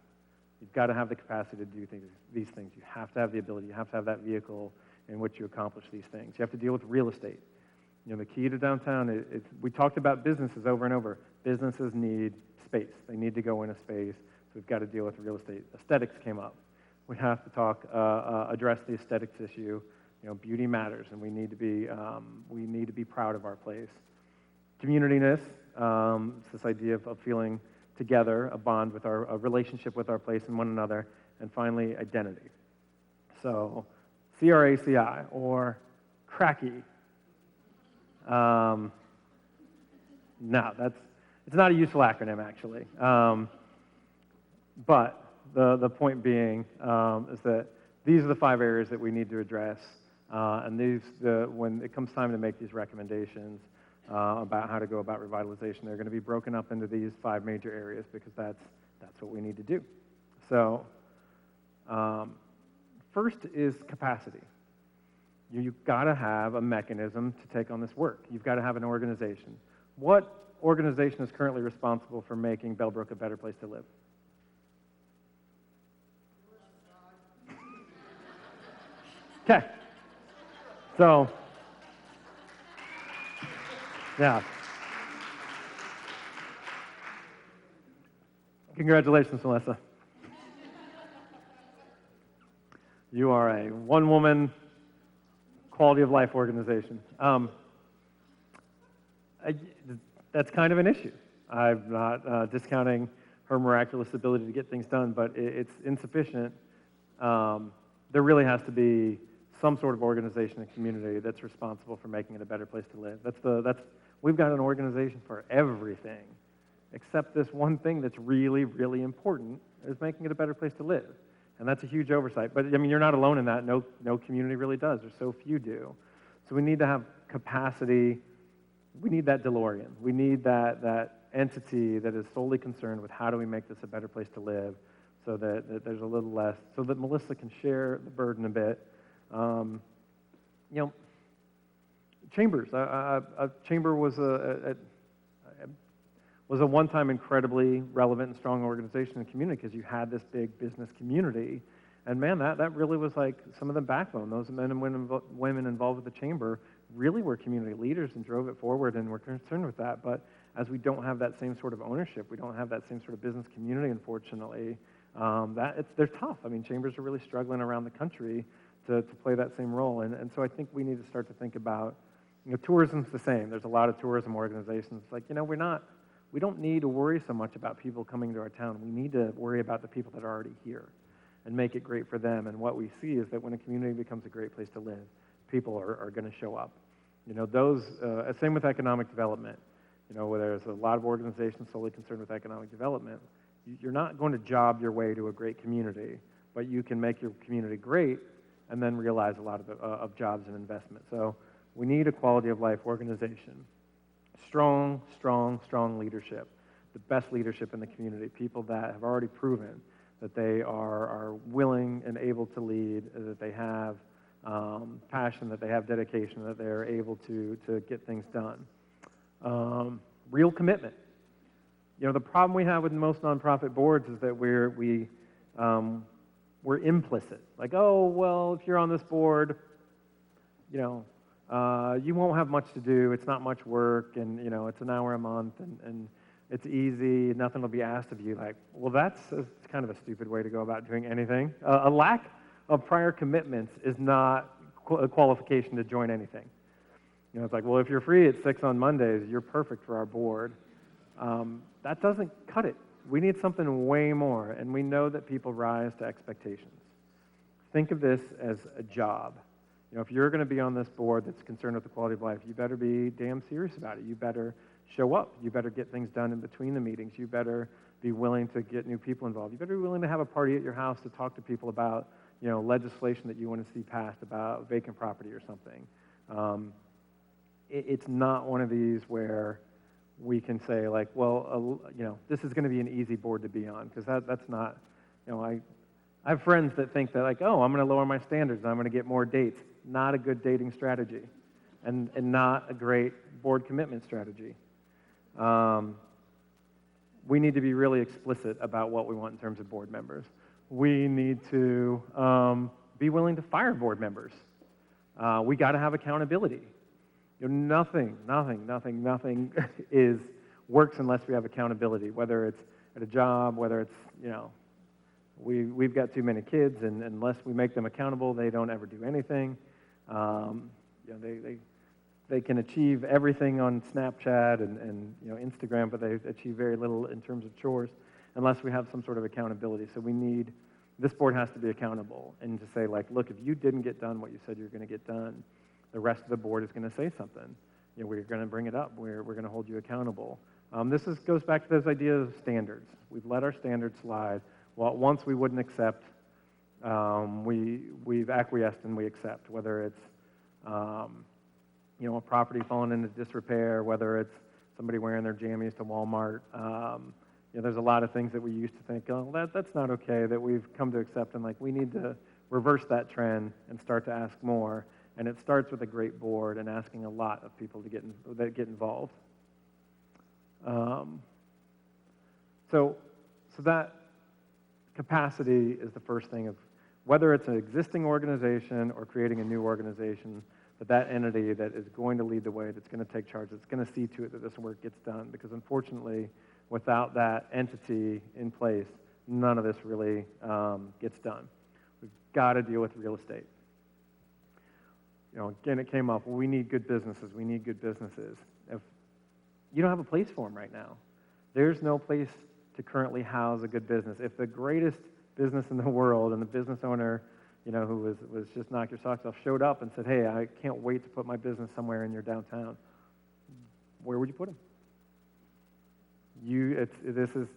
You've got to have the capacity to do these things. You have to have the ability. You have to have that vehicle in which you accomplish these things. You have to deal with real estate. The key to downtown, we talked about businesses over and over. Businesses need space. They need to go in a space, so we've got to deal with real estate. Aesthetics came up. We have to address the aesthetics issue. Beauty matters, and we need to be proud of our place. Community-ness, it's this idea of feeling together, a bond with a relationship with our place and one another, and finally, identity. So, CRACI, or cracky. No, it's not a useful acronym, actually. But the point being is that these are the 5 areas that we need to address, and when it comes time to make these recommendations about how to go about revitalization, they're going to be broken up into these 5 major areas because that's what we need to do. So first is capacity. You've got to have a mechanism to take on this work. You've got to have an organization. What organization is currently responsible for making Bellbrook a better place to live? Okay. So, yeah. Congratulations, Melissa. You are a one-woman quality of life organization. That's kind of an issue. I'm not discounting her miraculous ability to get things done, but it's insufficient. There really has to be some sort of organization and community that's responsible for making it a better place to live. We've got an organization for everything, except this one thing that's really, really important is making it a better place to live. And that's a huge oversight. But I mean, you're not alone in that. No community really does, or so few do. So we need to have capacity. We need that DeLorean. We need that entity that is solely concerned with how do we make this a better place to live, so that there's a little less, so that Melissa can share the burden a bit. Chambers. A chamber was a one-time incredibly relevant and strong organization and community because you had this big business community. And man, that really was like some of the backbone. Those men and women involved with the chamber really were community leaders and drove it forward, and we're concerned with that. But as we don't have that same sort of ownership, we don't have that same sort of business community, unfortunately, they're tough. I mean, chambers are really struggling around the country to play that same role. And so I think we need to start to think about, tourism's the same. There's a lot of tourism organizations. Like, we don't need to worry so much about people coming to our town. We need to worry about the people that are already here and make it great for them. And what we see is that when a community becomes a great place to live, people are going to show up. Same with economic development. Where there's a lot of organizations solely concerned with economic development. You're not going to job your way to a great community, but you can make your community great and then realize a lot of jobs and investment. So we need a quality of life organization. Strong leadership, the best leadership in the community, people that have already proven that they are willing and able to lead, that they have passion, that they have dedication, that they're able to get things done. Real commitment. The problem we have with most nonprofit boards is that we're implicit. Like, oh, well, if you're on this board, you won't have much to do. It's not much work, and it's an hour a month, and it's easy. Nothing will be asked of you. Like, well, that's kind of a stupid way to go about doing anything. A lack of prior commitments is not a qualification to join anything. It's like, well, if you're free at 6 on Mondays, you're perfect for our board. That doesn't cut it. We need something way more, and we know that people rise to expectations. Think of this as a job. If you're going to be on this board that's concerned with the quality of life, you better be damn serious about it. You better show up. You better get things done in between the meetings. You better be willing to get new people involved. You better be willing to have a party at your house to talk to people about, legislation that you want to see passed about vacant property or something. It's not one of these where we can say, like, well, this is going to be an easy board to be on, because that's not, I have friends that think that, like, oh, I'm going to lower my standards, I'm going to get more dates. Not a good dating strategy, and not a great board commitment strategy. We need to be really explicit about what we want in terms of board members. We need to be willing to fire board members. We got to have accountability. Nothing works unless we have accountability, whether it's at a job, whether it's, we've got too many kids, and unless we make them accountable, they don't ever do anything. They can achieve everything on Snapchat and Instagram, but they achieve very little in terms of chores unless we have some sort of accountability. So this board has to be accountable and to say, like, look, if you didn't get done what you said you were going to get done, the rest of the board is going to say something. You know, we're going to bring it up. We're going to hold you accountable. Goes back to those ideas of standards. We've let our standards slide. Well, once we wouldn't accept, we've acquiesced and we accept, whether it's a property falling into disrepair, whether it's somebody wearing their jammies to Walmart. There's a lot of things that we used to think, oh, that's not okay, that we've come to accept, and like we need to reverse that trend and start to ask more. And it starts with a great board and asking a lot of people to get involved. So that capacity is the first thing of whether it's an existing organization or creating a new organization, that entity that is going to lead the way, that's going to take charge, that's going to see to it that this work gets done. Because unfortunately, without that entity in place, none of this really gets done. We've got to deal with real estate. Again, it came up, well, we need good businesses. We need good businesses. If you don't have a place for them right now, there's no place to currently house a good business. If the greatest business in the world and the business owner, who was just knock your socks off, showed up and said, hey, I can't wait to put my business somewhere in your downtown, where would you put him? This is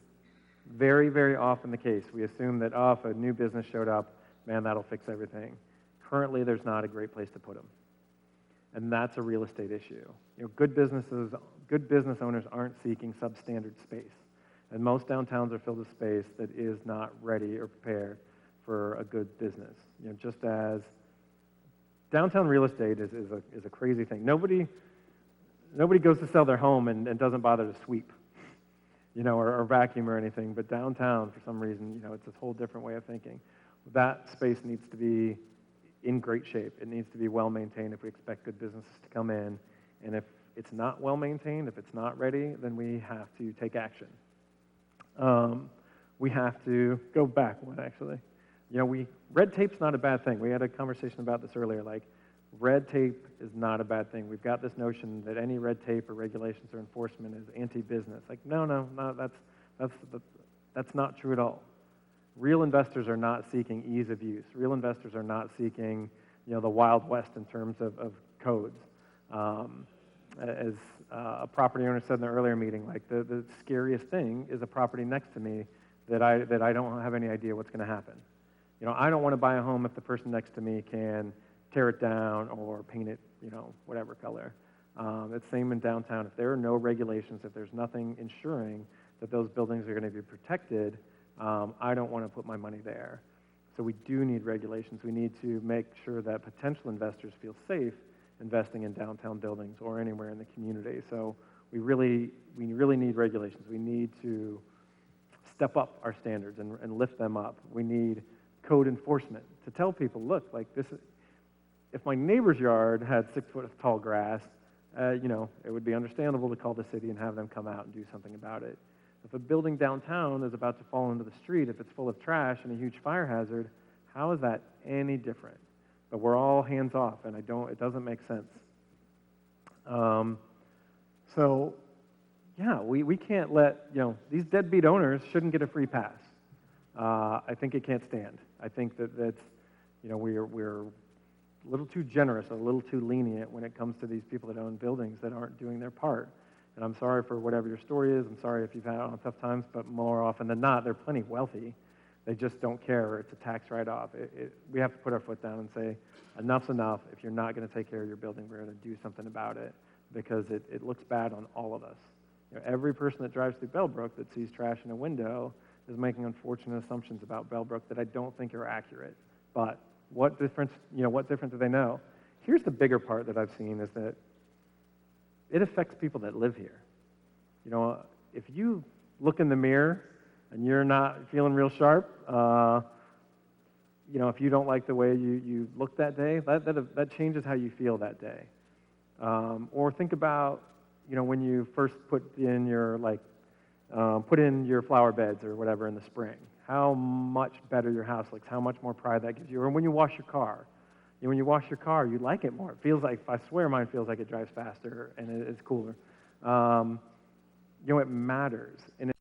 very, very often the case. We assume that, if a new business showed up, man, that'll fix everything. Currently, there's not a great place to put them. And that's a real estate issue. Good business owners aren't seeking substandard space. And most downtowns are filled with space that is not ready or prepared for a good business. Just as downtown real estate is a crazy thing. Nobody goes to sell their home and doesn't bother to sweep, or vacuum or anything. But downtown, for some reason, it's a whole different way of thinking. That space needs to be in great shape. It needs to be well maintained if we expect good businesses to come in. And if it's not well maintained, if it's not ready, then we have to take action. We have to go back one, actually. Red tape's not a bad thing. We had a conversation about this earlier. Like, red tape is not a bad thing. We've got this notion that any red tape or regulations or enforcement is anti-business. Like, no, that's not true at all. Real investors are not seeking ease of use. Real investors are not seeking, the Wild West in terms of codes. As a property owner said in the earlier meeting, like the scariest thing is a property next to me that I don't have any idea what's going to happen. I don't want to buy a home if the person next to me can tear it down or paint it, whatever color. It's the same in downtown. If there are no regulations, if there's nothing ensuring that those buildings are going to be protected, I don't want to put my money there. So we do need regulations. We need to make sure that potential investors feel safe investing in downtown buildings or anywhere in the community. So we really need regulations. We need to step up our standards and lift them up. We need code enforcement to tell people, look, like if my neighbor's yard had 6 foot tall grass, it would be understandable to call the city and have them come out and do something about it. If a building downtown is about to fall into the street, if it's full of trash and a huge fire hazard, how is that any different? But we're all hands off, and it doesn't make sense. We can't let, these deadbeat owners shouldn't get a free pass. I think it can't stand. I think that's, we're a little too generous, a little too lenient when it comes to these people that own buildings that aren't doing their part. And I'm sorry for whatever your story is. I'm sorry if you've had tough times, but more often than not, they're plenty wealthy. They just don't care. It's a tax write-off. We have to put our foot down and say, enough's enough. If you're not going to take care of your building, we're going to do something about it, because it looks bad on all of us. Every person that drives through Bellbrook that sees trash in a window is making unfortunate assumptions about Bellbrook that I don't think are accurate. But what difference do they know? Here's the bigger part that I've seen is that it affects people that live here. If you look in the mirror and you're not feeling real sharp, if you don't like the way you look that day, that changes how you feel that day. Or think about, when you first put in your flower beds or whatever in the spring, how much better your house looks, how much more pride that gives you. Or when you wash your car. When you wash your car, you like it more. It feels like, I swear mine feels like it drives faster and it's cooler. It matters. And